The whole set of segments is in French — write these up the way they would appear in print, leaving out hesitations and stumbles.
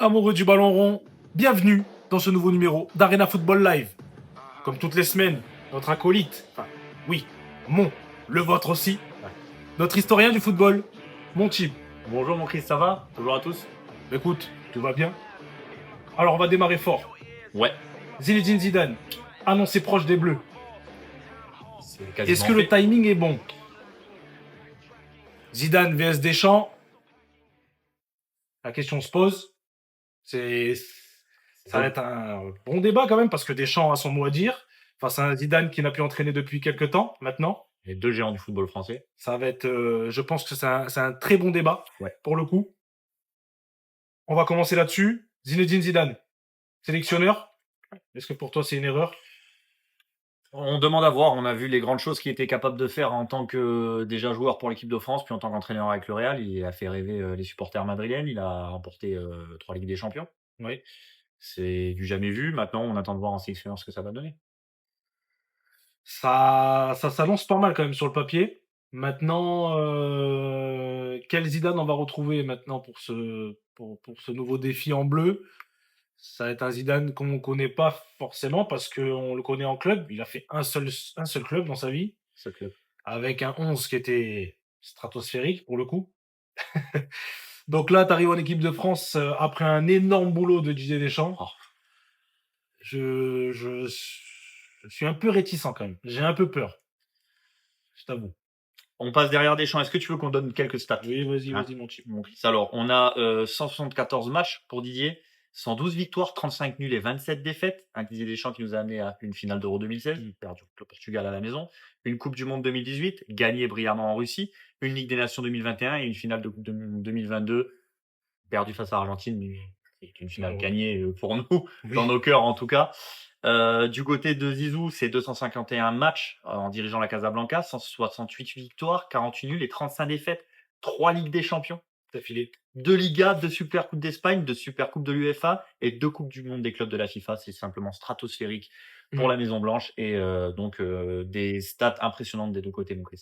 Amoureux du ballon rond, bienvenue dans ce nouveau numéro d'Arena Football Live. Comme toutes les semaines, notre acolyte, le vôtre aussi, notre historien du football, mon type. Bonjour mon Chris, ça va? Bonjour à tous. Écoute, tout va bien? Alors on va démarrer fort. Ouais, Zinedine Zidane, annoncé proche des Bleus. c'est quasiment Est-ce que le fait. timing est bon? Zidane vs Deschamps. La question se pose. Ça va être un bon débat quand même parce que Deschamps a son mot à dire face à un Zidane qui n'a pu entraîner depuis quelques temps maintenant. Les deux géants du football français. Ça va être, je pense que c'est un très bon débat Ouais. pour le coup. On va commencer là-dessus. Zinedine Zidane, sélectionneur. Est-ce que pour toi c'est une erreur? On demande à voir, on a vu les grandes choses qu'il était capable de faire en tant que déjà joueur pour l'équipe de France, puis en tant qu'entraîneur avec le Real. Il a fait rêver les supporters madrilènes, il a remporté 3 Ligues des Champions. Oui. C'est du jamais vu. Maintenant, on attend de voir en sélectionneur ce que ça va donner. Ça s'annonce pas mal quand même sur le papier. Maintenant, quel Zidane on va retrouver maintenant pour ce nouveau défi en bleu? Ça va être un Zidane qu'on ne connaît pas forcément parce qu'on le connaît en club. Il a fait un seul club dans sa vie, Ce club. avec un 11 qui était stratosphérique pour le coup. Donc là, tu arrives en équipe de France après un énorme boulot de Didier Deschamps. Oh. Je suis un peu réticent quand même. J'ai un peu peur. Je t'avoue. On passe derrière Deschamps. Est-ce que tu veux qu'on donne quelques stats? Oui, vas-y, Hein, vas-y, mon type. mon Chris. Alors, on a 174 matchs pour Didier, 112 victoires, 35 nuls et 27 défaites. Un Didier Deschamps qui nous a amené à une finale d'Euro 2016, perdu contre le Portugal à la maison, une Coupe du Monde 2018, gagnée brillamment en Russie, une Ligue des Nations 2021 et une finale de Coupe de 2022, perdue face à l'Argentine, mais c'est une finale gagnée pour nous, dans nos cœurs en tout cas. Du côté de Zizou, c'est 251 matchs en dirigeant la Casablanca, 168 victoires, 48 nuls et 35 défaites. 3 Ligues des Champions d'affilée, 2 Ligas, 2 Super Coupes d'Espagne, 2 Super Coupes de l'UEFA et 2 Coupes du Monde des clubs de la FIFA. C'est simplement stratosphérique pour la Maison Blanche et donc des stats impressionnantes des deux côtés, mon Chris.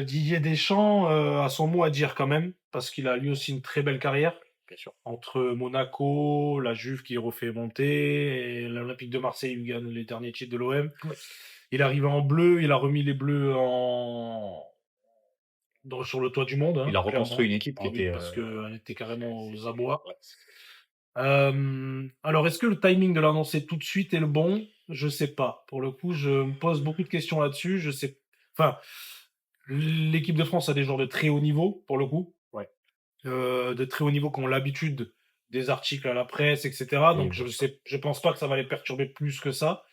Didier Deschamps a son mot à dire quand même, parce qu'il a lui aussi une très belle carrière. Bien sûr. Entre Monaco, la Juve qui refait monter, et l'Olympique de Marseille qui gagne les derniers titres de l'OM. Ouais. Il est arrivé en bleu, il a remis les bleus sur le toit du monde. Il a reconstruit une équipe qui était parce qu'elle était carrément aux abois. Ouais. Alors, est-ce que le timing de l'annoncer tout de suite est le bon? Je sais pas. Pour le coup, je me pose beaucoup de questions là-dessus. Je sais. Enfin, l'équipe de France a des joueurs de très haut niveau, pour le coup. Ouais. De très haut niveau qui ont l'habitude des articles à la presse, etc. Donc, je pense pas que ça va les perturber plus que ça.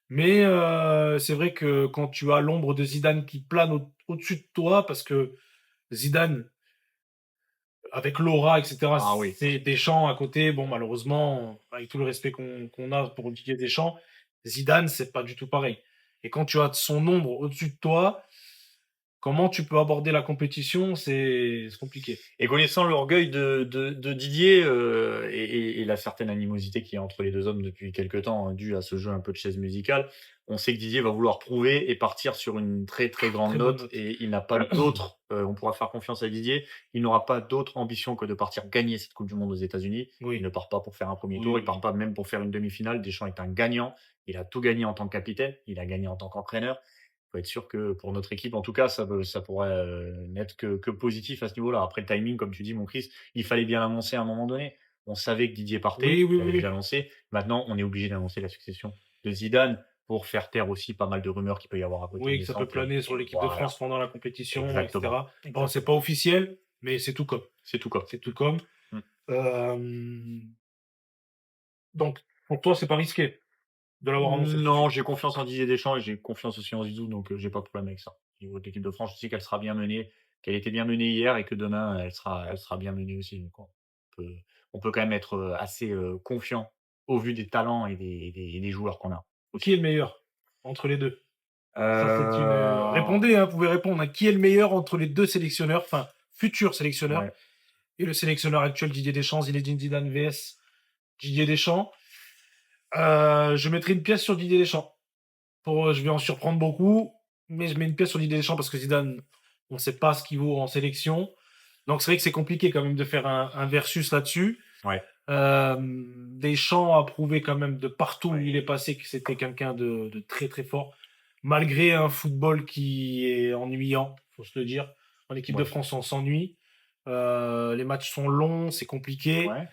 Mais c'est vrai que quand tu as l'ombre de Zidane qui plane au-dessus de toi, parce que Zidane, avec l'aura, etc., Ah oui. c'est Deschamps à côté. Bon, malheureusement, avec tout le respect qu'on a pour Didier Deschamps, Zidane, c'est pas du tout pareil. Et quand tu as son ombre au-dessus de toi, comment tu peux aborder la compétition? C'est compliqué. Et connaissant l'orgueil de Didier et la certaine animosité qu'il y a entre les deux hommes depuis quelques temps, due à ce jeu un peu de chaise musicale, on sait que Didier va vouloir prouver et partir sur une très très grande Très bonne note. note. Et il n'a pas d'autre, on pourra faire confiance à Didier, il n'aura pas d'autre ambition que de partir gagner cette Coupe du Monde aux États-Unis. Oui. Il ne part pas pour faire un premier Oui, tour, oui. il part pas même pour faire une demi-finale. Deschamps est un gagnant, il a tout gagné en tant que capitaine, il a gagné en tant qu'entraîneur. Faut être sûr que pour notre équipe, en tout cas, ça pourrait n'être que positif à ce niveau-là. Après le timing, comme tu dis, mon Chris, il fallait bien l'annoncer à un moment donné. On savait que Didier partait, Oui, oui, il avait oui. déjà annoncé. Maintenant, on est obligé d'annoncer la succession de Zidane pour faire taire aussi pas mal de rumeurs qu'il peut y avoir à côté. Oui, que ça peut naissantes. planer sur l'équipe de France pendant la compétition, Exactement. etc. Bon, c'est pas officiel, mais c'est tout comme. C'est tout comme. C'est tout comme. Mm. Donc, pour toi, c'est pas risqué de l'avoir annoncé tout de Non, suite. j'ai confiance en Didier Deschamps et j'ai confiance aussi en Zizou, donc j'ai pas de problème avec ça. Au niveau de l'équipe de France, je sais qu'elle sera bien menée, qu'elle était bien menée hier et que demain, elle sera bien menée aussi. Donc on peut quand même être assez confiant au vu des talents et des joueurs qu'on a. Qui est le meilleur entre les deux? Ça, c'est une. Euh, Répondez, hein, vous pouvez répondre. Hein. Qui est le meilleur entre les deux sélectionneurs, enfin, futurs sélectionneurs, ouais. et le sélectionneur actuel Didier Deschamps, Zinedine Zidane vs Didier Deschamps? Je mettrai une pièce sur Didier Deschamps. Je vais en surprendre beaucoup, mais je mets une pièce sur Didier Deschamps parce que Zidane, on ne sait pas ce qu'il vaut en sélection. Donc c'est vrai que c'est compliqué quand même de faire un versus là-dessus. Ouais. Deschamps a prouvé quand même de partout où il est passé que c'était quelqu'un de très très fort, malgré un football qui est ennuyant, faut se le dire. En équipe de Ouais. France, on s'ennuie. Les matchs sont longs, c'est compliqué. Ouais.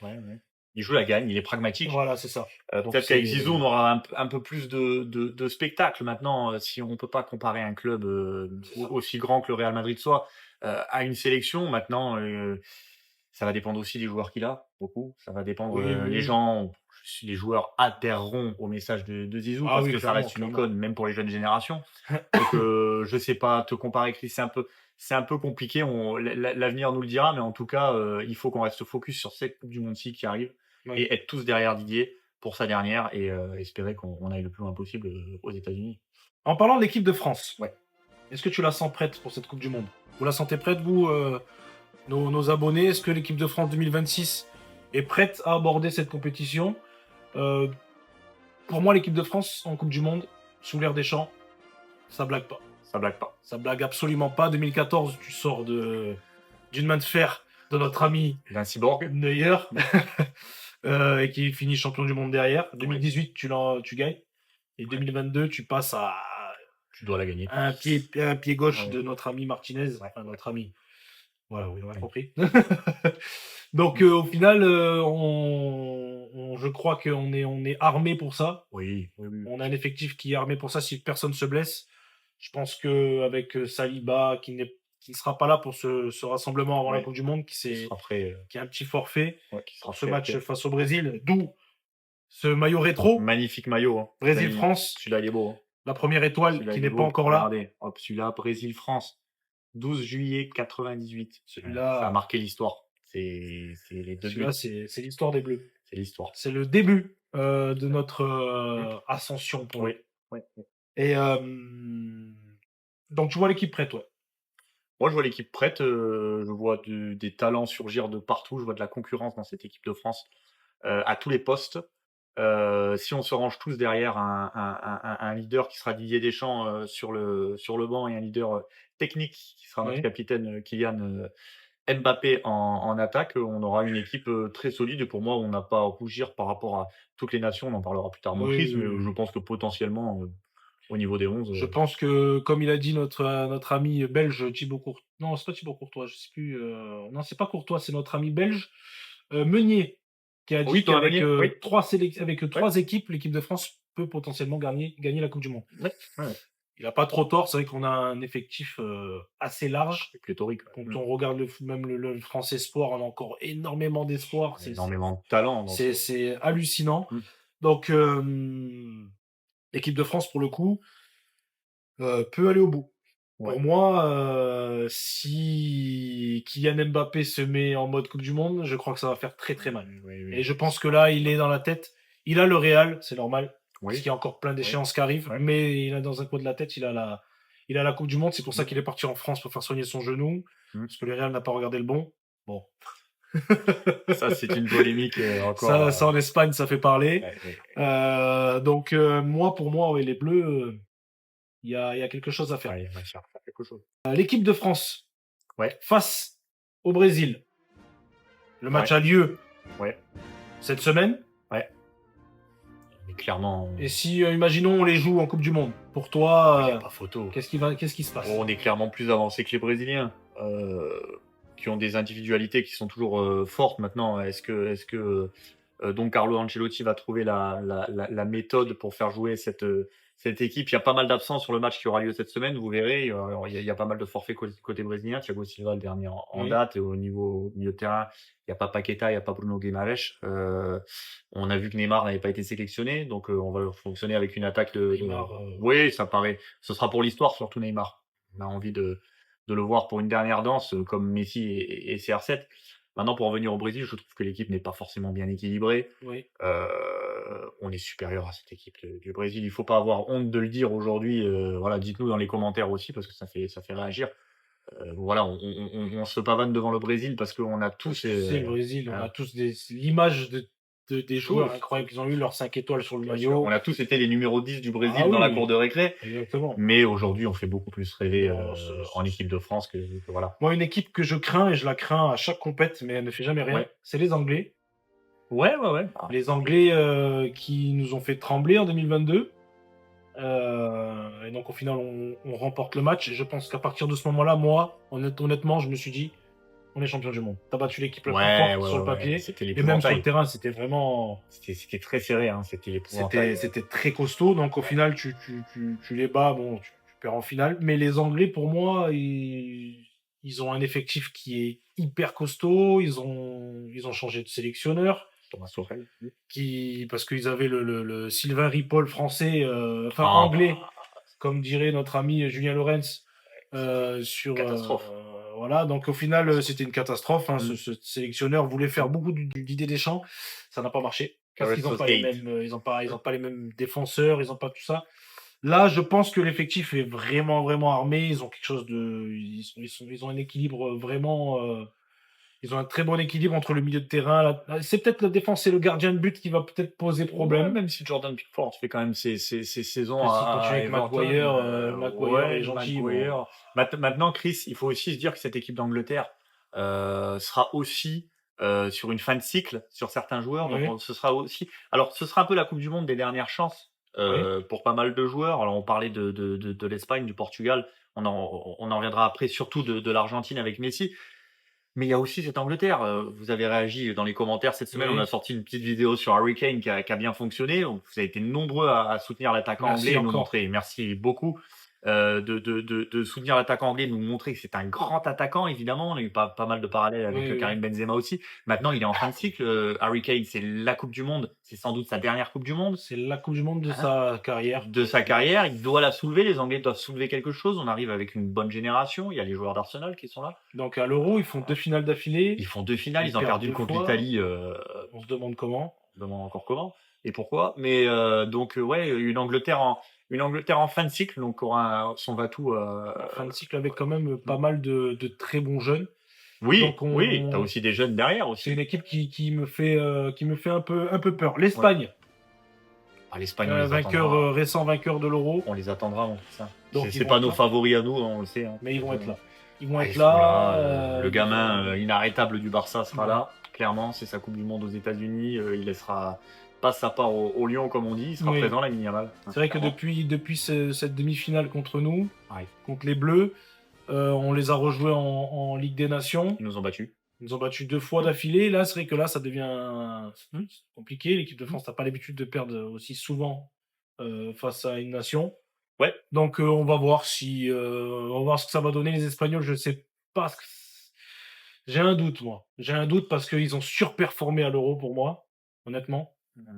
Il joue la gagne, il est pragmatique. Voilà, c'est ça. Donc Peut-être qu'avec c'est Zizou, on aura un peu plus de spectacle. Maintenant, si on peut pas comparer un club C'est ça. aussi grand que le Real Madrid soit à une sélection, maintenant, ça va dépendre aussi des joueurs qu'il a, beaucoup. Ça va dépendre, Oui, oui, oui. les joueurs adhéreront au message de Zizou Ah parce oui, que ça clairement, reste une clairement. icône, même pour les jeunes générations. Donc, je sais pas te comparer avec lui, c'est un peu compliqué. L'avenir nous le dira, mais en tout cas, il faut qu'on reste focus sur cette Coupe du Monde-ci qui arrive Ouais. et être tous derrière Didier pour sa dernière et espérer qu'on aille le plus loin possible aux États-Unis. En parlant de l'équipe de France, Ouais. est-ce que tu la sens prête pour cette Coupe du Monde? Vous la sentez prête, vous, nos abonnés? Est-ce que l'équipe de France 2026 est prête à aborder cette compétition? Euh, Pour moi, l'équipe de France en Coupe du Monde, sous l'ère Deschamps, ça blague pas. Ça blague pas. Ça blague absolument pas. 2014, tu sors d'une main de fer de notre ami D'un cyborg. Neuer et qui finit champion du monde derrière. 2018, tu gagnes. Et 2022, tu passes à Tu dois la gagner. un pied gauche Ouais. de notre ami Martinez. Ouais. Enfin, notre ami. Voilà, oui, on a Ouais. compris. Donc, au final, je crois qu'on est armé pour ça. Oui. On a un effectif qui est armé pour ça si personne se blesse. Je pense qu'avec Saliba, qui ne sera pas là pour ce rassemblement avant la Ouais. Coupe du Monde, Qui sera prêt. qui a un petit forfait Qui sera pour ce prêt, match ok. face au Brésil, d'où ce maillot rétro, Magnifique maillot. Hein. Brésil-France, Celui-là, il est beau. Hein. la première étoile Celui-là, qui il est n'est pas beau. encore là. Regardez. Hop, celui-là, Brésil-France. 12 juillet 98. Celui-là, ça a marqué l'histoire. C'est les deux buts. celui-là, c'est l'histoire des Bleus. C'est l'histoire. C'est le début de notre ascension pour Oui. nous. Et donc, tu vois l'équipe prête, toi. Moi, je vois l'équipe prête. Je vois des talents surgir de partout. Je vois de la concurrence dans cette équipe de France à tous les postes. Si on se range tous derrière un leader qui sera Didier Deschamps sur le banc et un leader technique qui sera notre Ouais. capitaine Kylian Mbappé en attaque, on aura une équipe très solide. Et pour moi, on n'a pas à rougir par rapport à toutes les nations. On en parlera plus tard, Oui, Motrice, oui, mais oui. je pense que potentiellement, au niveau des 11, Je pense que, comme il a dit notre ami belge Thibaut Courtois, non, c'est pas Thibaut Courtois, je sais plus, non, c'est pas Courtois, c'est notre ami belge, Meunier, qui a dit oui, Thomas qu'avec Meunier, oui. trois équipes, l'équipe de France peut potentiellement gagner la Coupe du Monde. Ouais. Il a pas trop tort, c'est vrai qu'on a un effectif assez large. C'est pléthorique. Quand on regarde même le France Espoir, on a encore énormément d'espoir. Il y a énormément de talent. C'est hallucinant. Mm. Donc, l'équipe de France, pour le coup, peut aller au bout. Ouais. Pour moi, si Kylian Mbappé se met en mode Coupe du Monde, je crois que ça va faire très très mal. Oui. Et je pense que là, il est dans la tête. Il a le Real, c'est normal, parce Oui. qu'il y a encore plein d'échéances qui arrivent. Ouais. Mais il a dans un coin de la tête, il a la Coupe du Monde. C'est pour ça qu'il est parti en France pour faire soigner son genou, parce que le Real n'a pas regardé le bon. Bon. Ça, c'est une polémique encore. Ça, en Espagne, ça fait parler. Ouais. Donc, pour moi, ouais, les Bleus, il y a quelque chose à faire. Ouais, il va faire quelque chose. L'équipe de France, Ouais. face au Brésil. Le match a lieu cette semaine. Ouais. Mais clairement. Et si, imaginons, on les joue en Coupe du Monde. Pour toi, y a pas photo. qu'est-ce qui se passe? On est clairement plus avancé que les Brésiliens, qui ont des individualités qui sont toujours fortes maintenant. Est-ce que donc Carlo Ancelotti va trouver la méthode pour faire jouer cette équipe? Il y a pas mal d'absents sur le match qui aura lieu cette semaine, vous verrez. Il y a pas mal de forfaits côté brésilien. Thiago Silva, le dernier en date. Et au milieu de terrain, il n'y a pas Paqueta, il n'y a pas Bruno Guimaraes. On a vu que Neymar n'avait pas été sélectionné, donc on va fonctionner avec une attaque Neymar, Oui, ça paraît. Ce sera pour l'histoire, surtout Neymar. On a envie de le voir pour une dernière danse, comme Messi et CR7. Maintenant, pour en venir au Brésil, je trouve que l'équipe n'est pas forcément bien équilibrée. Oui. On est supérieur à cette équipe du Brésil. Il faut pas avoir honte de le dire aujourd'hui. Voilà, dites-nous dans les commentaires aussi, parce que ça fait réagir. Voilà, on se pavane devant le Brésil parce qu'on a tous. C'est le Brésil, on voilà. a tous l'image des joueurs Tous. incroyables qu'ils ont eu, leurs 5 étoiles sur le Bien sûr. maillot. On a tous été les numéros 10 du Ah Brésil dans la oui, cour de récré. exactement. Mais aujourd'hui, on fait beaucoup plus rêver Non, en équipe de France que voilà. moi, une équipe que je crains, et je la crains à chaque compète, mais elle ne fait jamais rien, Ouais. c'est les Anglais. Ouais. Les Anglais qui nous ont fait trembler en 2022. Et donc, au final, on remporte le match. Et je pense qu'à partir de ce moment-là, moi, honnêtement, je me suis dit, on est champion du monde. T'as battu l'équipe la plus Ouais, forte sur le papier. C'était Et même sur le l'épouvantail. terrain, c'était vraiment. C'était très serré, hein. C'était l'épouvantail. C'était très costaud. Donc, au final, tu les bats. Bon, tu perds en finale. Mais les Anglais, pour moi, ils ont un effectif qui est hyper costaud. Ils ont changé de sélectionneur. Thomas Sorel. Parce qu'ils avaient le Sylvain Ripoll français, Ah, anglais, comme dirait notre ami Julien Lorenz, Catastrophe. voilà. Donc au final, c'était une catastrophe. Hein. Mm. Ce sélectionneur voulait faire beaucoup d'idées des champs, ça n'a pas marché parce qu'ils n'ont pas les Gareth mêmes, ils ont pas les mêmes défenseurs, ils ont pas tout ça. Là, je pense que l'effectif est vraiment armé. Ils ont quelque chose de, ils ont un équilibre vraiment. Ils ont un très bon équilibre entre le milieu de terrain. C'est peut-être la défense et le gardien de but qui va peut-être poser Ouais, problème. même si Jordan Pickford fait quand même ses saisons S'il à continue avec Everton, Maguire est gentil. Maguire. Maintenant, Chris, il faut aussi se dire que cette équipe d'Angleterre sera aussi sur une fin de cycle sur certains joueurs. Oui. Donc, ce sera aussi. Alors, ce sera un peu la Coupe du Monde des dernières chances pour pas mal de joueurs. Alors, on parlait de l'Espagne, du Portugal. On en reviendra après, surtout de l'Argentine avec Messi. Mais il y a aussi cette Angleterre. Vous avez réagi dans les commentaires cette semaine. Oui. On a sorti une petite vidéo sur Harry Kane qui a bien fonctionné. Donc, vous avez été nombreux à soutenir l'attaquant Merci anglais et nous encore. montrer. Merci beaucoup de soutenir l'attaquant anglais, de nous montrer que c'est un grand attaquant. Évidemment, on a eu pas mal de parallèles avec Oui. Karim Benzema aussi. Maintenant, il est en fin de cycle. Harry Kane, c'est la Coupe du Monde. C'est sans doute sa dernière Coupe du Monde. C'est la Coupe du Monde de Hein sa carrière. De sa carrière. Il doit la soulever. Les Anglais doivent soulever quelque chose. On arrive avec une bonne génération. Il y a les joueurs d'Arsenal qui sont là. Donc à l'Euro, ils font 2 finales d'affilée. Ils font 2 finales. Ils ont perdent perdu 2 contre fois. l'Italie. On se demande comment. On se demande encore comment et pourquoi. Mais ouais, une Angleterre en fin de cycle, donc aura son va-tout. Fin de cycle avec quand même pas mal de très bons jeunes. Oui, Donc oui, t'as aussi des jeunes derrière c'est aussi. une équipe qui me fait un peu peur. L'Espagne, Ah, l'Espagne, on les attendra. vainqueur récent vainqueur de l'Euro. On les attendra, mon fils, hein. Donc, C'est ils pas vont nos être là. favoris à nous, on le sait. Hein. Mais ils vont être là. Ils vont Ah, être ils seront là. Le gamin inarrêtable du Barça sera Ouais. là. Clairement, c'est sa Coupe du Monde aux États-Unis. Il laissera pas sa part au Lion, comme on dit. Il sera Oui. présent, Lamine Yamal. C'est vrai que Clairement. depuis cette demi-finale contre nous, Ouais. contre les Bleus, on les a rejoués en Ligue des Nations. Ils nous ont battus. Ils nous ont battus 2 fois d'affilée. Là, c'est vrai que là, ça devient compliqué. L'équipe de France n'a pas l'habitude de perdre aussi souvent face à une nation. Ouais. Donc, on va voir on va voir ce que ça va donner. Les Espagnols, je sais pas. J'ai un doute, moi. J'ai un doute parce qu'ils ont surperformé à l'Euro pour moi, honnêtement.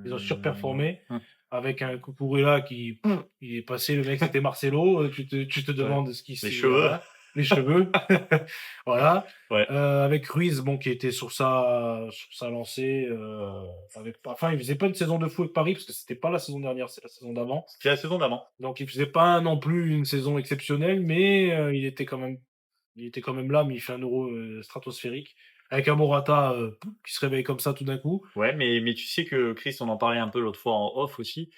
Ils ont surperformé avec un Cucurella qui il est passé, le mec c'était Marcelo. Tu te demandes ce qui Les cheveux. Voilà. Les cheveux. Voilà. Ouais. Avec Ruiz, bon, qui était sur sa lancée. Il faisait pas une saison de fou avec Paris parce que c'était pas la saison dernière, c'est la saison d'avant. C'est la saison d'avant. Donc il faisait pas non plus une saison exceptionnelle, mais il était quand même là, mais il fait un Euro stratosphérique. Avec un Morata qui se réveille comme ça tout d'un coup. Ouais, mais tu sais que Chris, on en parlait un peu l'autre fois en off aussi.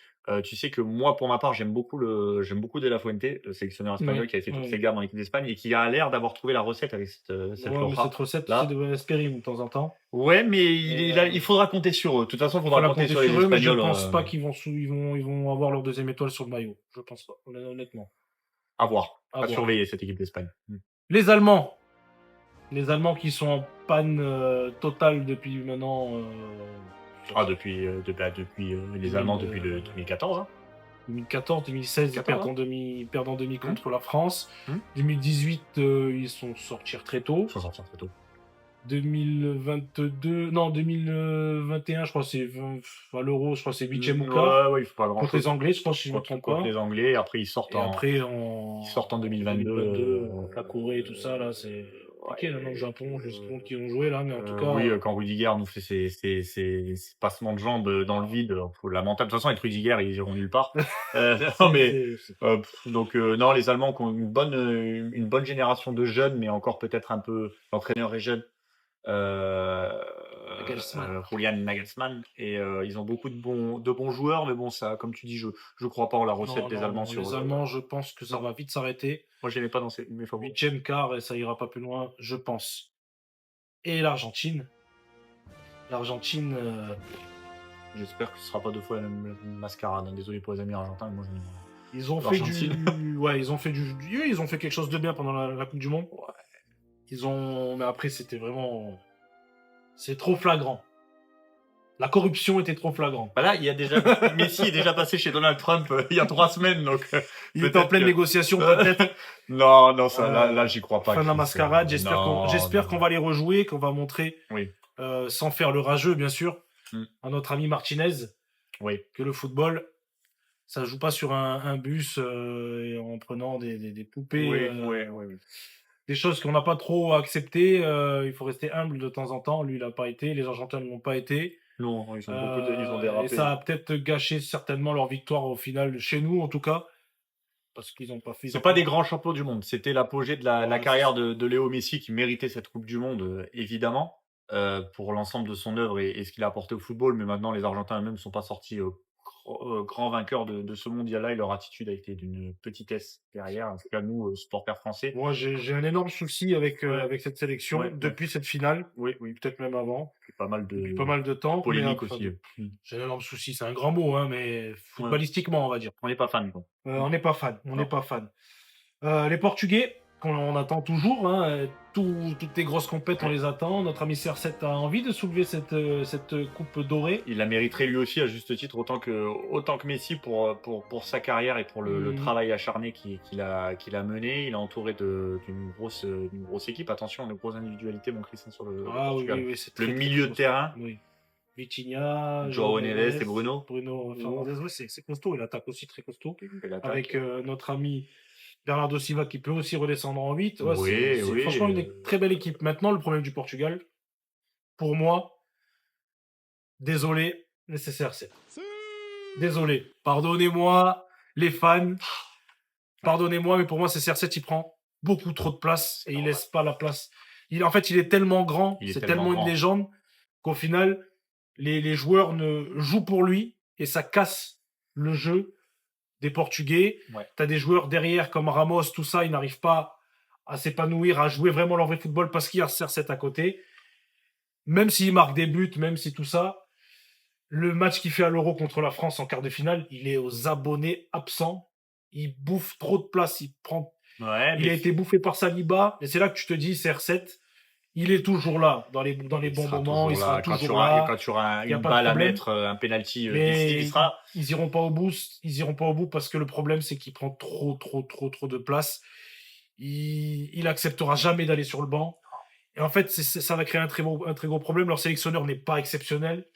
Tu sais que moi, pour ma part, j'aime beaucoup De La Fuente, le sélectionneur espagnol qui avait fait toutes ses gammes en équipe d'Espagne et qui a l'air d'avoir trouvé la recette avec cette Ouais, mais Roja. cette recette, Là. c'est de Esperim de temps en temps. Ouais, mais il faudra compter sur eux. De toute façon, il faudra compter sur les eux, mais je Espagnols. pense pas qu'ils vont avoir leur deuxième étoile sur le maillot. Je pense pas, honnêtement. À voir. À À voir. surveiller cette équipe d'Espagne. Les Allemands. Les Allemands qui sont en panne totale depuis maintenant. Depuis les Allemands depuis le 2014. Hein. 2014, 2016, ils perdent en demi contre la France. 2018, ils sont sortis très tôt. Ils sont sortis très tôt. 2021, je crois que c'est à l'Euro, je crois que c'est 8e ou quart. Ouais, il faut pas grand contre les Anglais, je pense, si je me trompe pas. Contre les Anglais, après ils sortent en 2022. La Corée et tout ça, là, c'est. Ok, maintenant le Japon, je sais pas qui ont joué là, mais en tout cas. Oui, quand Rudiger nous fait ses passements de jambes dans le vide, lamentable. De toute façon, avec Rudiger, ils iront nulle part. Non, mais non, les Allemands qui ont une bonne génération de jeunes, mais encore peut-être un peu. L'entraîneur est jeune. euh, Nagelsmann. Julian Nagelsmann. Et ils ont beaucoup de bons joueurs, mais bon, ça, comme tu dis, je crois pas en la recette Non, des non, Allemands non. Les Allemands, je pense que ça Non, va vite s'arrêter. moi, je l'aimais pas dans mes favoris. 8e quart et ça ira pas plus loin, je pense. Et l'Argentine. L'Argentine, J'espère que ce sera pas 2 fois la même mascarade, hein. Désolé pour les amis argentins, mais moi, ils ont fait l'Argentine. ouais, ils ont fait ils ont fait quelque chose de bien pendant la Coupe du Monde. Ouais. Mais après, c'était vraiment, c'est trop flagrant. La corruption était trop flagrante. Bah là, il y a déjà Messi est déjà passé chez Donald Trump il y a 3 semaines, donc Il était en peut-être pleine que- négociation, peut-être. Non, ça, là, j'y crois pas. Fin de la Chris. mascarade. Non, J'espère non. qu'on va les rejouer, qu'on va montrer, Oui, sans faire le rageux, bien sûr, Mm. à notre ami Martinez, oui. que le football, ça joue pas sur un bus et en prenant des poupées, Oui. des choses qu'on n'a pas trop acceptées. Il faut rester humble de temps en temps. Lui, il n'a pas été. Les Argentins ne l'ont pas été. Non, ils ont Et dérapé. ça a peut-être gâché certainement leur victoire au final, chez nous en tout cas, parce qu'ils n'ont pas fait. C'est pas des grands champions du monde. C'était l'apogée de la Voilà, carrière de Léo Messi qui méritait cette Coupe du Monde, évidemment, pour l'ensemble de son œuvre et ce qu'il a apporté au football. Mais maintenant, les Argentins eux-mêmes ne sont pas sortis grands vainqueurs de ce mondial-là et leur attitude a été d'une petitesse derrière. En tout cas, nous, supporters français. Moi, j'ai un énorme souci avec, Ouais. avec cette sélection Ouais. depuis cette finale, Oui. peut-être même avant, Puis pas mal depuis pas mal de temps. polémiques mais, aussi. j'ai un énorme souci, c'est un grand mot, hein, mais footballistiquement, on va dire. On n'est pas fan, quoi. On n'est pas fan, on Non. n'est pas fan. Les Portugais, qu'on attend toujours, hein, toutes les grosses compètes, on les attend. Notre ami CR7 a envie de soulever cette coupe dorée. Il la mériterait lui aussi à juste titre autant que Messi pour sa carrière et pour le travail acharné qu'il a mené. Il est entouré d'une grosse équipe. Attention, de grosses individualités, mon Christian, sur le Portugal. Oui, c'est Le très, milieu de très terrain. oui. Vitinha, Joao Neves et Bruno. Bruno Fernandes, ouais, c'est costaud. Il attaque aussi très costaud. Il attaque. Avec notre ami Bernardo Silva qui peut aussi redescendre en 8. Ouais, Oui, c'est franchement une très belle équipe. Maintenant, le problème du Portugal, pour moi, désolé, mais c'est CR7. Désolé. Pardonnez-moi, les fans. Pardonnez-moi, mais pour moi, c'est CR7, il prend beaucoup trop de place et il laisse pas la place. En fait, il est tellement grand, c'est tellement une légende qu'au final, les joueurs ne jouent pour lui et ça casse le jeu des Portugais. Ouais. Tu as des joueurs derrière comme Ramos, tout ça, ils n'arrivent pas à s'épanouir, à jouer vraiment leur vrai football parce qu'il y a CR7 à côté. Même s'il marque des buts, même si tout ça, le match qu'il fait à l'Euro contre la France en quart de finale, il est aux abonnés absents. Il bouffe trop de place, il a été bouffé par Saliba, et c'est là que tu te dis, CR7, il est toujours là, dans les bons moments, il sera toujours là. Quand tu auras une balle à mettre, un penalty décisif, il sera. Ils iront pas au bout parce que le problème, c'est qu'il prend trop de place. Il acceptera jamais d'aller sur le banc. Et en fait, ça va créer un très gros problème. Leur sélectionneur n'est pas exceptionnel.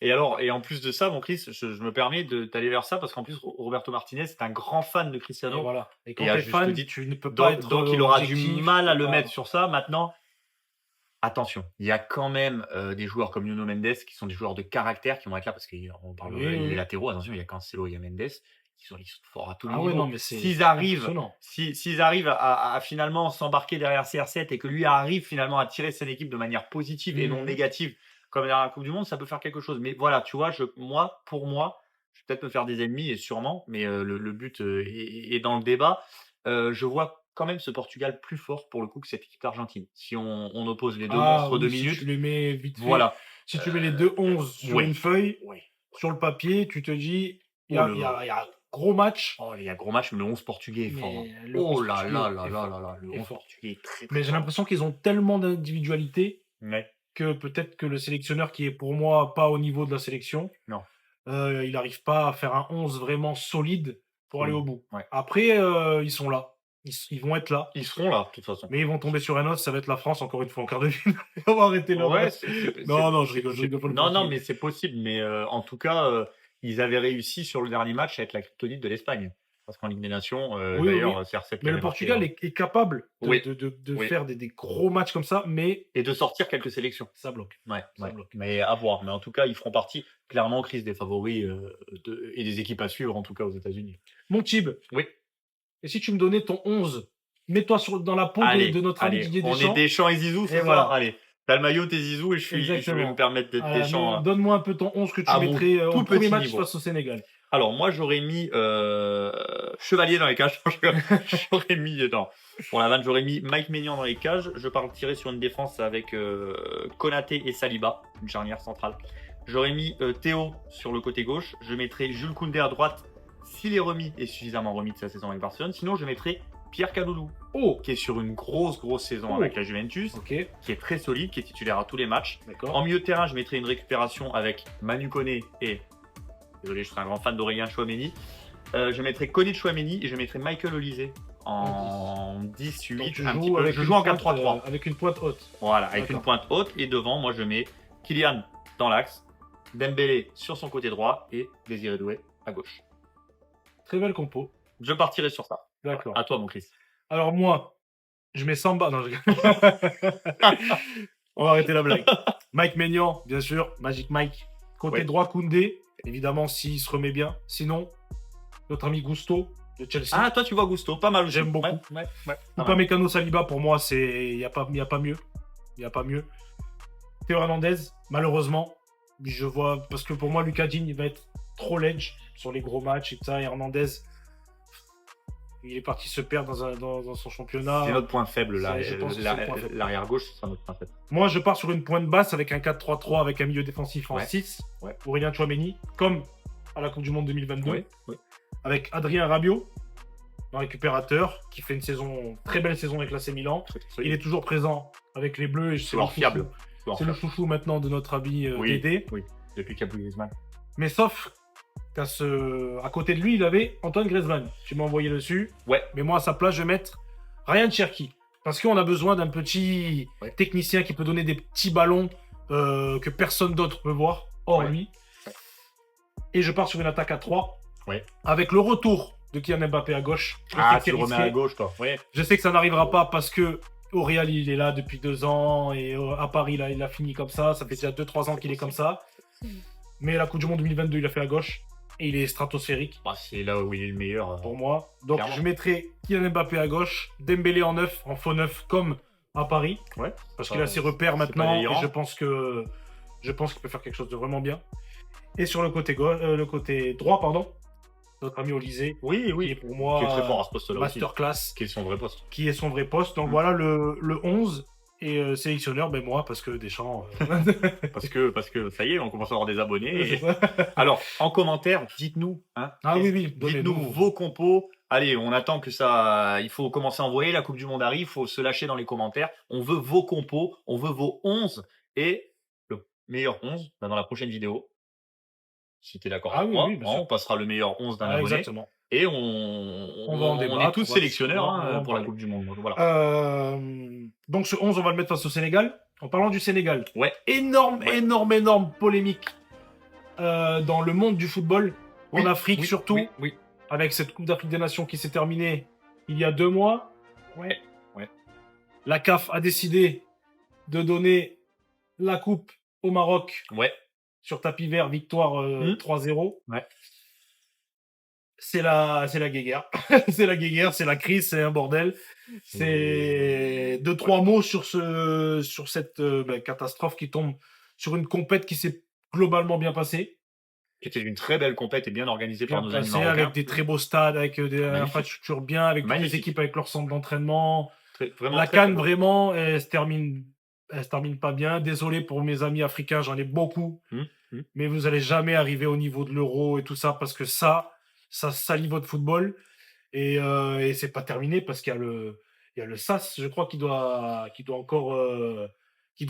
Et en plus de ça, mon Chris, je me permets d'aller vers ça parce qu'en plus, Roberto Martinez est un grand fan de Cristiano. Et voilà. Et quand t'es fan, tu ne peux pas être donc il aura objectif. du mal à le mettre sur ça. Maintenant, attention, il y a quand même des joueurs comme Nuno Mendes qui sont des joueurs de caractère qui vont être là parce qu'on parle des latéraux. Attention, il y a Cancelo, il y a Mendes. Ils sont forts à tous les niveaux. Non, mais s'ils arrivent à finalement s'embarquer derrière CR7 et que lui arrive finalement à tirer cette équipe de manière positive et non négative, comme dans la Coupe du Monde, ça peut faire quelque chose. Mais voilà, tu vois, pour moi, je vais peut-être me faire des ennemis et sûrement, mais le but est dans le débat. Je vois quand même ce Portugal plus fort pour le coup que cette équipe d'Argentine. Si on oppose les deux monstres de minutes, si tu les mets vite fait, voilà. Si tu mets les deux 11 sur une feuille, sur le papier, tu te dis, il y a gros match. Oh, il y a gros match, mais le 11 portugais est fort. Oh là là, le 11 portugais est très, très mais j'ai l'impression qu'ils ont tellement d'individualité que peut-être que le sélectionneur qui est pour moi pas au niveau de la sélection, il n'arrive pas à faire un 11 vraiment solide pour aller au bout. Après, ils sont là. Ils vont être là. Ils seront là, de toute façon. Mais ils vont tomber sur un autre, ça va être la France, encore une fois, en quart de finale. On va arrêter là. Non, je rigole. Non, mais c'est possible. Mais en tout cas, ils avaient réussi sur le dernier match à être la kryptonite de l'Espagne. Parce qu'en Ligue des Nations, d'ailleurs, CR7. Mais le Portugal est capable de faire des gros matchs comme ça, mais. Et de sortir quelques sélections. Ça bloque. Ça bloque. Mais à voir. Mais en tout cas, ils feront partie, clairement, Chris, des favoris et des équipes à suivre, en tout cas aux États-Unis. Mon Tib. Oui. Et si tu me donnais ton 11, mets-toi dans la peau de notre ami Didier Deschamps. On est Deschamps et Zizou, et voilà. Allez. T'as le maillot, t'es Zizou et je vais me Exactement. permettre d'être Mais Deschamps. donne-moi un peu ton 11 que tu À mon mettrais au tout premier petit match niveau. face au Sénégal. Alors, moi, j'aurais mis Chevalier dans les cages. J'aurais mis, non, pour la vanne, j'aurais mis Mike Maignan dans les cages. Je partirais sur une défense avec Konaté et Saliba, une charnière centrale. J'aurais mis Théo sur le côté gauche. Je mettrais Jules Koundé à droite, s'il est remis et suffisamment remis de sa saison avec Barcelone. Sinon, je mettrais Pierre Kaloulou, qui est sur une grosse saison avec la Juventus, Ok, qui est très solide, qui est titulaire à tous les matchs. d'accord. En milieu de terrain, je mettrais une récupération avec Manu Koné et, désolé, je suis un grand fan d'Aurélien Chouameni. Je mettrais Koné Chouameni et je mettrais Michael Olise en 10-8, Donc, un petit peu. Je joue en 4-3-3. avec une pointe haute. Voilà, avec D'accord. une pointe haute. Et devant, moi, je mets Kylian dans l'axe, Dembélé sur son côté droit et Désiré Doué à gauche. Très belle compo. Je partirai sur ça. D'accord. À toi, mon Chris. Alors moi, je mets Samba. Non, je... On va arrêter la blague. Mike Maignan, bien sûr. Magic Mike. Côté droit, Koundé. Évidemment, s'il se remet bien. Sinon, notre ami Gusto de Chelsea. Ah, toi, tu vois Gusto. Pas mal aussi. J'aime beaucoup. Ouais. Upamecano, Saliba, pour moi, il n'y a pas mieux. Il n'y a pas mieux. Théo Hernandez, malheureusement, je vois, parce que pour moi, Lucas Digne, il va être trop ledge sur les gros matchs et tout ça. Et Hernandez, il est parti se perdre dans son championnat. C'est notre point faible, là. Je pense que c'est le point faible. L'arrière-gauche, c'est notre point faible. Moi, je pars sur une pointe basse avec un 4-3-3 avec un milieu défensif en 6. Ouais. Aurélien Chouameni, comme à la Coupe du Monde 2022. Oui. Avec Adrien Rabiot, un récupérateur, qui fait une très belle saison avec l'AC Milan. Il est toujours présent avec les Bleus. Et c'est fiable. C'est le chouchou maintenant de notre ami Dédé. Oui, depuis qu'il y a Griezmann. Mais sauf qu'à côté de lui, il avait Antoine Griezmann. Tu m'as envoyé dessus. Ouais. Mais moi, à sa place, je vais mettre Ryan Cherki. Parce qu'on a besoin d'un petit technicien qui peut donner des petits ballons que personne d'autre peut voir, hors lui. Et je pars sur une attaque à 3. Avec le retour de Kylian Mbappé à gauche. Tu le remets à gauche, toi. Je sais que ça n'arrivera pas parce que au Real, il est là depuis 2 ans et à Paris, là, il a fini comme ça. Ça fait déjà 2-3 ans qu'il est comme ça. Mais la Coupe du Monde 2022, il a fait à gauche et il est stratosphérique. C'est là où il est le meilleur. Pour moi. Donc, clairement. je mettrai Kylian Mbappé à gauche, Dembélé en neuf, en faux neuf, comme à Paris. Parce qu'il a ses repères maintenant et je pense qu'il peut faire quelque chose de vraiment bien. Et sur le côté droit, notre ami Olysée, qui est pour moi qui est très fort à ce poste-là masterclass, aussi. Qui est son vrai poste. Donc voilà le 11 et sélectionneur, moi, parce que Deschamps. parce que ça y est, on commence à avoir des abonnés. Alors, en commentaire, dites-nous. Dites-nous vos compos. Allez, on attend que ça. Il faut commencer à envoyer. La Coupe du Monde arrive. Il faut se lâcher dans les commentaires. On veut vos compos. On veut vos 11. Et le meilleur 11 dans la prochaine vidéo. Si tu es d'accord avec moi, on passera le meilleur 11 d'un abonné. Exactement. Et on va en débattre, on est tous sélectionneurs pour la Coupe du Monde. Voilà. Donc ce 11, on va le mettre face au Sénégal. En parlant du Sénégal, énorme polémique dans le monde du football, en Afrique surtout, avec cette Coupe d'Afrique des Nations qui s'est terminée il y a 2 mois. La CAF a décidé de donner la coupe au Maroc. Sur tapis vert, victoire 3-0. C'est la guéguerre. C'est la guéguerre, c'est la crise, c'est un bordel. C'est 2-3 mots sur cette catastrophe qui tombe sur une compète qui s'est globalement bien passée. Qui était une très belle compète et bien organisée par nos amis marocains. Avec des très beaux stades, avec des infrastructures bien, avec toutes les équipes avec leur centre d'entraînement. La CAN, vraiment, elle se termine pas bien. Désolé pour mes amis africains, j'en ai beaucoup. Mais vous allez jamais arriver au niveau de l'Euro et tout ça parce que ça salit votre football. Et c'est pas terminé parce qu'il y a le SAS, je crois, qui doit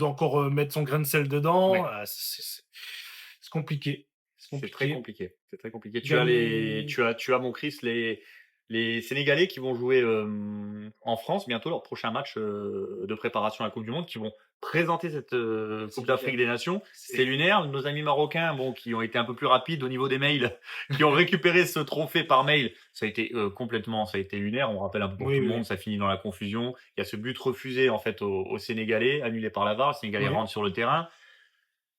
encore mettre son grain de sel dedans. C'est compliqué. C'est très compliqué. Tu as mon Chris, les Sénégalais qui vont jouer en France bientôt leur prochain match de préparation à la Coupe du Monde, qui vont présenter cette Coupe d'Afrique des Nations. C'est lunaire. Nos amis marocains, qui ont été un peu plus rapides au niveau des mails, qui ont récupéré ce trophée par mail, ça a été lunaire. On rappelle un peu pour tout le monde, ça finit dans la confusion. Il y a ce but refusé en fait aux Sénégalais, annulé par la VAR. Le Sénégalais rentre sur le terrain.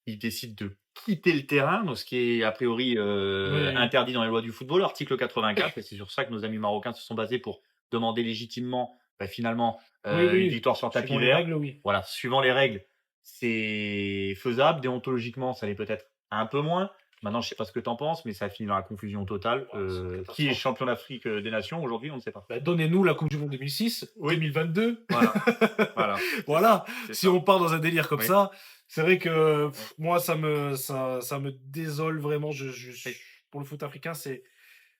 Il décide de quitter le terrain, donc ce qui est a priori interdit dans les lois du football, article 84, et c'est sur ça que nos amis marocains se sont basés pour demander légitimement, finalement, une victoire sur tapis vert. Voilà, suivant les règles, C'est faisable, déontologiquement, ça l'est peut-être un peu moins. Maintenant, je sais pas ce que tu en penses, mais ça finit dans la confusion totale. Ouais, c'est une Qui est catastrophe. champion d'Afrique des Nations aujourd'hui? On ne sait pas. Bah, donnez-nous la Coupe du Monde 2006, Oui, 2022. voilà, voilà, c'est ça, Voilà, c'est si ça. on part dans un délire comme Oui, ça, c'est vrai que oui, moi, ça me désole vraiment. oui. Pour le foot africain, c'est très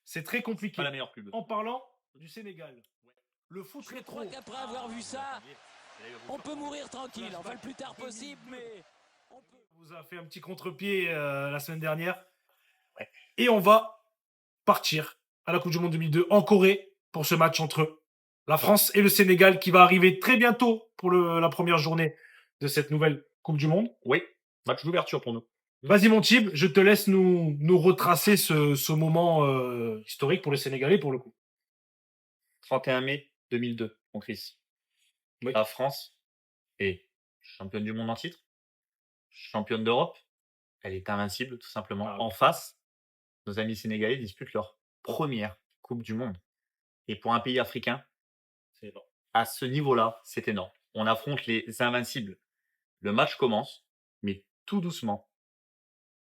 C'est pas la compliqué. meilleure pub. En parlant du Sénégal, Ouais. le foot Je crois rétro. qu'après avoir vu ça, on peut mourir tranquille. Enfin, le Flashback plus tard 2002. possible, mais on peut. On vous a fait un petit contre-pied la semaine dernière. Ouais. Et on va partir à la Coupe du Monde 2002 en Corée pour ce match entre la France et le Sénégal qui va arriver très bientôt pour la première journée de cette nouvelle Coupe du Monde. Oui, match d'ouverture pour nous. Vas-y mon Tib, je te laisse nous retracer ce moment historique pour les Sénégalais pour le coup. 31 mai 2002, mon Chris. Oui. La France est championne du monde en titre, championne d'Europe. Elle est invincible, tout simplement. Ah oui. En face, nos amis sénégalais disputent leur première Coupe du Monde. Et pour un pays africain, C'est énorme. à ce niveau-là, c'est énorme. On affronte les invincibles. Le match commence, mais tout doucement,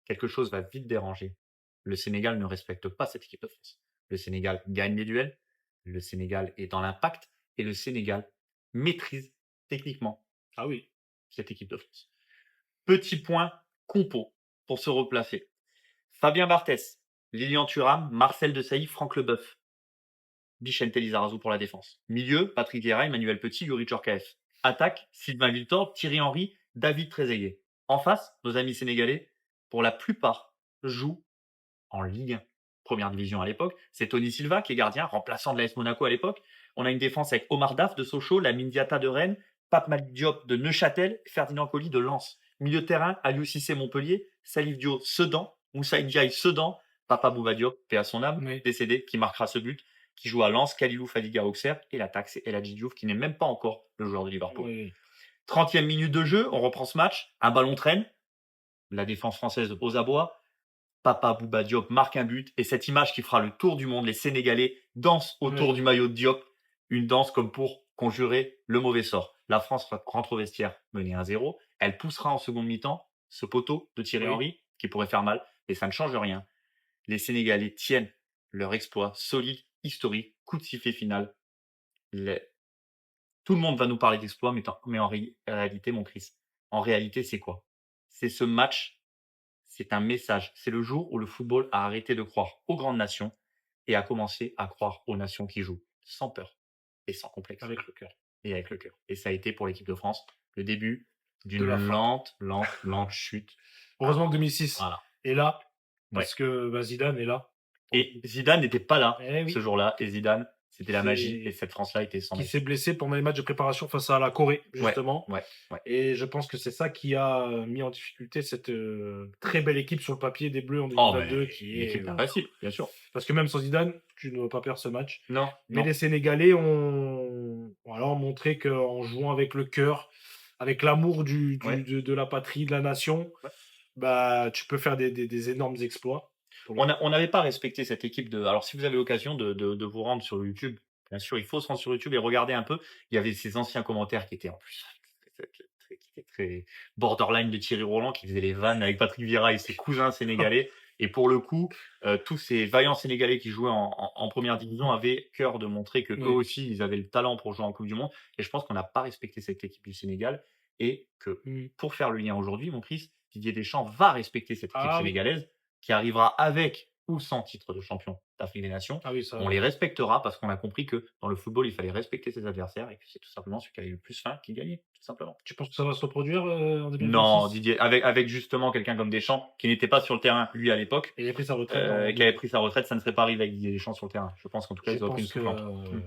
quelque chose va vite déranger. Le Sénégal ne respecte pas cette équipe de France. Le Sénégal gagne les duels, le Sénégal est dans l'impact et le Sénégal maîtrise techniquement Ah oui. cette équipe de France. Petit point compo pour se replacer. Fabien Barthez, Lilian Thuram, Marcel Desailly, Franck Leboeuf. Vicente Lizarazu pour la défense. Milieu, Patrick Vieira, Emmanuel Petit, Yuri Tchorkaeff. Attaque, Sylvain Victor, Thierry Henry, David Trezeguet. En face, nos amis sénégalais, pour la plupart, jouent en Ligue 1. Première division à l'époque. C'est Tony Silva qui est gardien, remplaçant de l'AS Monaco à l'époque. On a une défense avec Omar Daf de Sochaux, Lamine Diatta de Rennes, Pape Malick Diop de Neuchâtel, Ferdinand Coly de Lens. Milieu de terrain, Aliou Cissé Montpellier, Salif Dio Sedan, Moussa Ndiaye Sedan, Papa Bouba Diop, paix à son âme, Oui. décédé, qui marquera ce but, qui joue à Lens, Kalilou Fadiga Auxerre, et l'attaque, c'est El Hadji Diouf, qui n'est même pas encore le joueur de Liverpool. Oui. 30e minute de jeu, on reprend ce match, un ballon traîne, la défense française aux abois, Papa Bouba Diop marque un but, et cette image qui fera le tour du monde, les Sénégalais dansent autour Oui. du maillot de Diop, une danse comme pour conjurer le mauvais sort. La France rentre au vestiaire menée 1-0, elle poussera en seconde mi-temps ce poteau de Thierry Oui. Henry, qui pourrait faire mal, et ça ne change rien. Les Sénégalais tiennent leur exploit solide, historique, coup de sifflet final. Tout le monde va nous parler d'exploit, mais en réalité, mon Chris, en réalité, c'est quoi? C'est ce match, c'est un message. C'est le jour où le football a arrêté de croire aux grandes nations et a commencé à croire aux nations qui jouent sans peur et sans complexe. Avec le cœur. Et avec le cœur. Et ça a été pour l'équipe de France le début De d'une la fin. lente chute. Heureusement que 2006 Voilà. est là, Ouais. parce que bah, Zidane est là. Et Zidane n'était pas là Eh oui. ce jour-là. Et Zidane, c'était la C'est- magie. Et cette France-là était sans Qui magie. s'est blessé pendant les matchs de préparation face à la Corée, justement. Ouais. Et je pense que c'est ça qui a mis en difficulté cette très belle équipe sur le papier des Bleus en Oh, 2022. mais Qui une est, équipe invincible, bien sûr. parce que même sans Zidane, tu ne vas pas perdre ce match. Non, Mais non. les Sénégalais ont montré qu'en jouant avec le cœur, avec l'amour Ouais. de la patrie, de la nation, Ouais. bah, tu peux faire des énormes exploits. On n'avait pas respecté cette équipe de. Alors, si vous avez l'occasion de vous rendre sur YouTube, bien sûr, il faut se rendre sur YouTube et regarder un peu. Il y avait ces anciens commentaires qui étaient en plus qui étaient très borderline de Thierry Roland, qui faisait les vannes avec Patrick Vieira et ses cousins sénégalais. Et pour le coup, tous ces vaillants Sénégalais qui jouaient en première division avaient cœur de montrer que Oui. eux aussi, ils avaient le talent pour jouer en Coupe du Monde. Et je pense qu'on n'a pas respecté cette équipe du Sénégal. Et que pour faire le lien aujourd'hui, mon Chris, Didier Deschamps va respecter cette équipe Ah oui. sénégalaise qui arrivera avec ou sans titre de champion d'Afrique des Nations. Ah oui, ça. On les respectera parce qu'on a compris que dans le football, il fallait respecter ses adversaires et que c'est tout simplement celui qui avait le plus faim qui gagnait, tout simplement. Tu penses que ça va se reproduire en 2026? Non, Didier, avec justement quelqu'un comme Deschamps qui n'était pas sur le terrain, lui, à l'époque, Et il a pris sa retraite. qui avait pris sa retraite, ça ne serait pas arrivé avec Didier Deschamps sur le terrain. Je pense qu'en tout cas, Je ils auraient pris une pense que soufflante.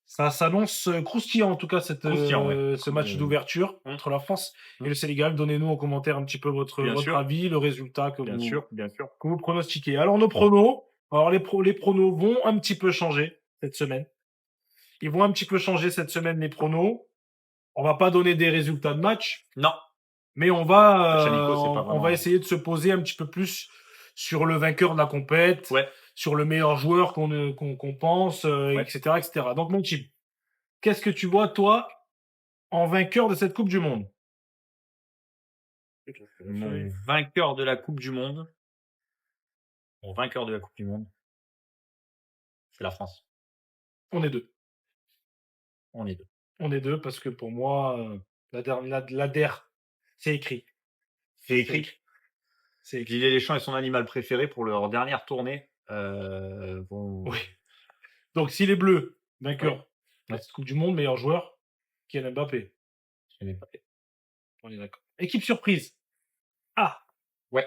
ça s'annonce croustillant en tout cas Croustillant, ouais. ce match d'ouverture entre la France et le Sénégal. Donnez-nous en commentaire un petit peu votre Bien sûr. avis, le résultat que Bien sûr. vous pronostiquez. Alors nos pronos, les pronos vont un petit peu changer cette semaine. Ils vont un petit peu changer cette semaine les pronos. On va pas donner des résultats de match, Non, mais on Match amicaux, c'est pas va vraiment- essayer de se poser un petit peu plus sur le vainqueur de la compète, ouais. sur le meilleur joueur qu'on pense, Ouais. etc. Donc mon type, qu'est-ce que tu vois toi en vainqueur de cette Coupe du Monde? Mon vainqueur de la Coupe du Monde. Mon vainqueur de la Coupe du Monde. C'est la France. On est deux. On est deux. On est deux parce que pour moi, la DER, c'est écrit. C'est écrit. C'est écrit. Didier Deschamps et son animal préféré pour leur dernière tournée. Vont... Oui. Donc, si les Bleus, vainqueurs de Ouais. cette Coupe du Monde, meilleur joueur, Kylian Mbappé. Kylian Mbappé. On est d'accord. Équipe surprise. Ah. Ouais.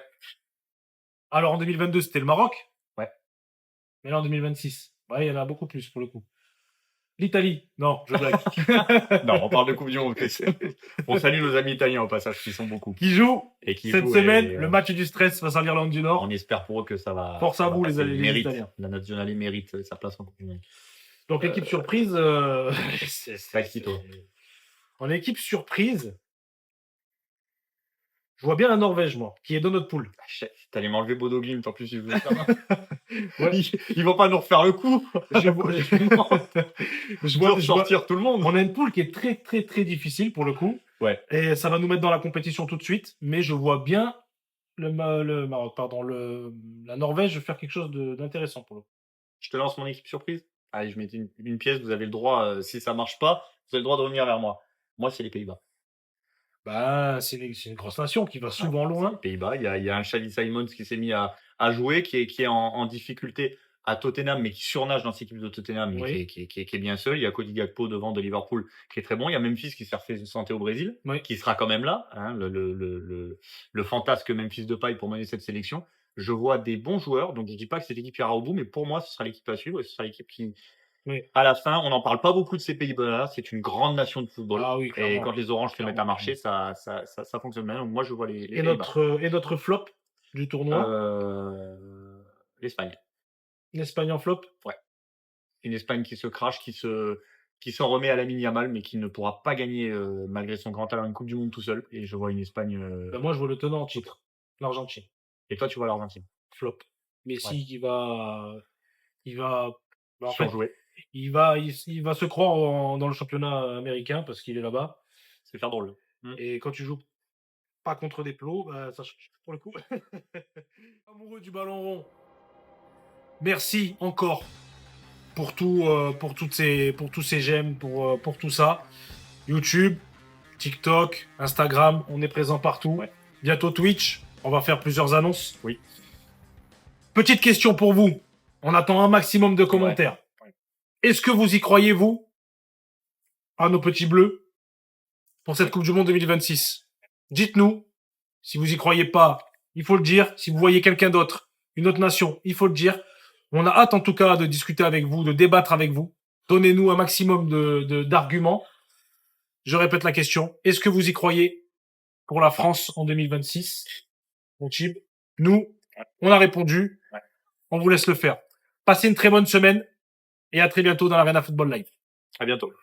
Alors, en 2022, c'était le Maroc. Ouais. Mais là, en 2026, il y en a beaucoup plus pour le coup. L'Italie. Non, je blague. Non, on parle de Coupe du Monde. On salue nos amis italiens au passage, qui sont beaucoup. Qui jouent Et qui cette jouent, semaine et, le match du stress face à l'Irlande du Nord. On espère pour eux que ça va. Force à vous, passer. les Mérite. Italiens. La nationale mérite sa place en Coupe du Monde. Donc, équipe surprise. Pas qui, toi? En équipe surprise, je vois bien la Norvège, moi, qui est dans notre poule. T'allais m'enlever Bodo Glimt, en plus, ils jouent ça. Ouais. Ils vont pas nous refaire le coup. Je vois sortir tout le monde. On a une poule qui est très, très, très difficile pour le coup. Ouais. Et ça va nous mettre dans la compétition tout de suite. Mais je vois bien le Maroc, la Norvège faire quelque chose d'intéressant pour le coup. Je te lance mon équipe surprise. Allez, je mets une pièce. Vous avez le droit, si ça marche pas, vous avez le droit de revenir vers moi. Moi, c'est les Pays-Bas. C'est une grosse nation qui va souvent loin. Les Pays-Bas, il y a un Xavi Simons qui s'est mis à jouer, qui est en difficulté à Tottenham, mais qui surnage dans cette équipe de Tottenham, mais Oui. qui est bien seul. Il y a Cody Gakpo devant de Liverpool, qui est très bon. Il y a Memphis qui s'est refait santé au Brésil, Oui. qui sera quand même là. Hein, le fantasque Memphis Depay pour mener cette sélection. Je vois des bons joueurs, donc je dis pas que cette équipe ira au bout, mais pour moi, ce sera l'équipe à suivre et ce sera l'équipe qui, Oui. à la fin, on n'en parle pas beaucoup de ces Pays-Bas-là. C'est une grande nation de football. Ah oui, et clairement. quand les oranges se mettent à marcher, ça fonctionne bien. Donc moi, je vois les Et Pays-Bas. notre flop du tournoi, L'Espagne. l'Espagne en flop. Ouais. Une Espagne qui se crache, qui s'en remet à Lamine Yamal, mais qui ne pourra pas gagner malgré son grand talent une Coupe du Monde tout seul. Et je vois une Espagne. Moi, je vois le tenant en titre, l'Argentine. Et toi, tu vois l'Argentine. Flop. Messi, Ouais. il va, en fait, Surjoué. il va se croire dans le championnat américain parce qu'il est là-bas. C'est faire drôle. Et quand tu joues pas contre des plots, ça change pour le coup. Amoureux du ballon rond. Merci encore pour tous ces j'aime, pour tout ça. YouTube, TikTok, Instagram, on est présent partout. Ouais. Bientôt Twitch, on va faire plusieurs annonces. Oui. Petite question pour vous. On attend un maximum de commentaires. Ouais. Est-ce que vous y croyez, vous, à nos petits bleus, pour cette Coupe du Monde 2026? Dites-nous. Si vous y croyez pas, il faut le dire. Si vous voyez quelqu'un d'autre, une autre nation, il faut le dire. On a hâte, en tout cas, de discuter avec vous, de débattre avec vous. Donnez-nous un maximum d'arguments. Je répète la question. Est-ce que vous y croyez pour la France en 2026? Mon type. Nous, on a répondu. Ouais. On vous laisse le faire. Passez une très bonne semaine et à très bientôt dans l'Arena Football Live. À bientôt.